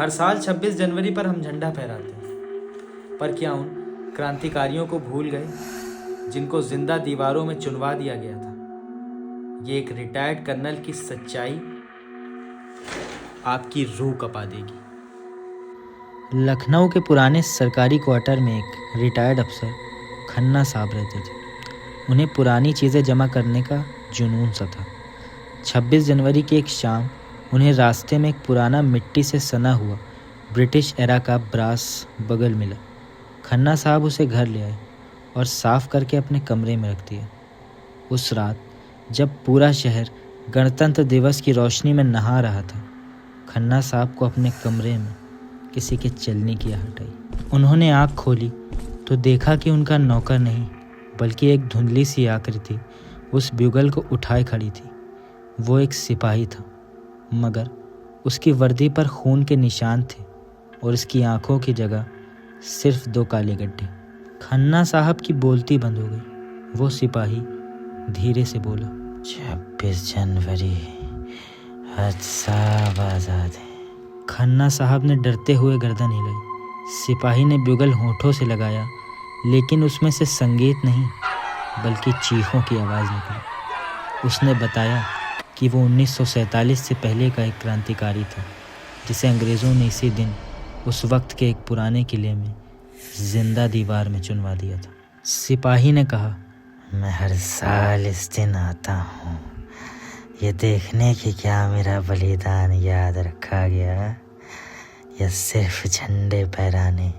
हर साल 26 जनवरी पर हम झंडा फहराते हैं, पर क्या उन क्रांतिकारियों को भूल गए जिनको जिंदा दीवारों में चुनवा दिया गया था? ये एक रिटायर्ड कर्नल की सच्चाई आपकी रूह कपा देगी। लखनऊ के पुराने सरकारी क्वार्टर में एक रिटायर्ड अफसर खन्ना साहब रहते थे। उन्हें पुरानी चीज़ें जमा करने का जुनून सा था। 26 जनवरी की एक शाम उन्हें रास्ते में एक पुराना मिट्टी से सना हुआ ब्रिटिश एरा का ब्रास बगल मिला। खन्ना साहब उसे घर ले आए और साफ करके अपने कमरे में रख दिया। उस रात जब पूरा शहर गणतंत्र दिवस की रोशनी में नहा रहा था, खन्ना साहब को अपने कमरे में किसी के चलने की आहट आई। उन्होंने आँख खोली तो देखा कि उनका नौकर नहीं बल्कि एक धुंधली सी आकृति उस ब्यूगल को उठाए खड़ी थी। वो एक सिपाही था, मगर उसकी वर्दी पर खून के निशान थे और उसकी आंखों की जगह सिर्फ 2 काले गड्ढे। खन्ना साहब की बोलती बंद हो गई। वो सिपाही धीरे से बोला, 26 जनवरी आज सब आज़ाद है। खन्ना साहब ने डरते हुए गर्दन हिलाई। सिपाही ने ब्यूगल होठों से लगाया, लेकिन उसमें से संगीत नहीं बल्कि चीखों की आवाज़ निकली। उसने बताया कि वो 1947 से पहले का एक क्रांतिकारी था जिसे अंग्रेज़ों ने इसी दिन उस वक्त के एक पुराने किले में जिंदा दीवार में चुनवा दिया था। सिपाही ने कहा, मैं हर साल इस दिन आता हूँ, ये देखने की क्या मेरा बलिदान याद रखा गया या सिर्फ झंडे फहराने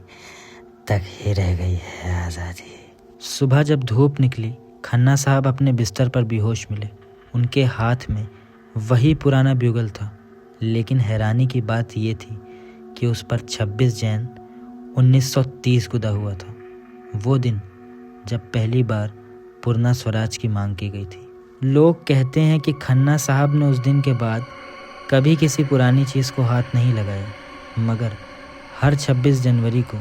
तक ही रह गई है आज़ादी। सुबह जब धूप निकली, खन्ना साहब अपने बिस्तर पर बेहोश मिले। उनके हाथ में वही पुराना ब्यूगल था, लेकिन हैरानी की बात ये थी कि उस पर 26 जैन 1930 गुदा हुआ था, वो दिन जब पहली बार पूर्ण स्वराज की मांग की गई थी। लोग कहते हैं कि खन्ना साहब ने उस दिन के बाद कभी किसी पुरानी चीज़ को हाथ नहीं लगाया, मगर हर 26 जनवरी को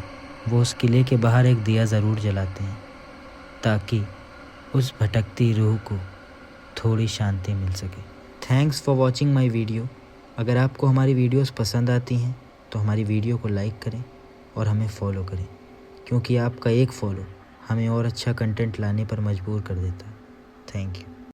वो उस किले के बाहर एक दिया ज़रूर जलाते हैं ताकि उस भटकती रूह को थोड़ी शांति मिल सके। Thanks for watching my video. अगर आपको हमारी वीडियोस पसंद आती हैं तो हमारी वीडियो को लाइक करें और हमें फॉलो करें, क्योंकि आपका एक फॉलो हमें और अच्छा कंटेंट लाने पर मजबूर कर देता है। Thank you.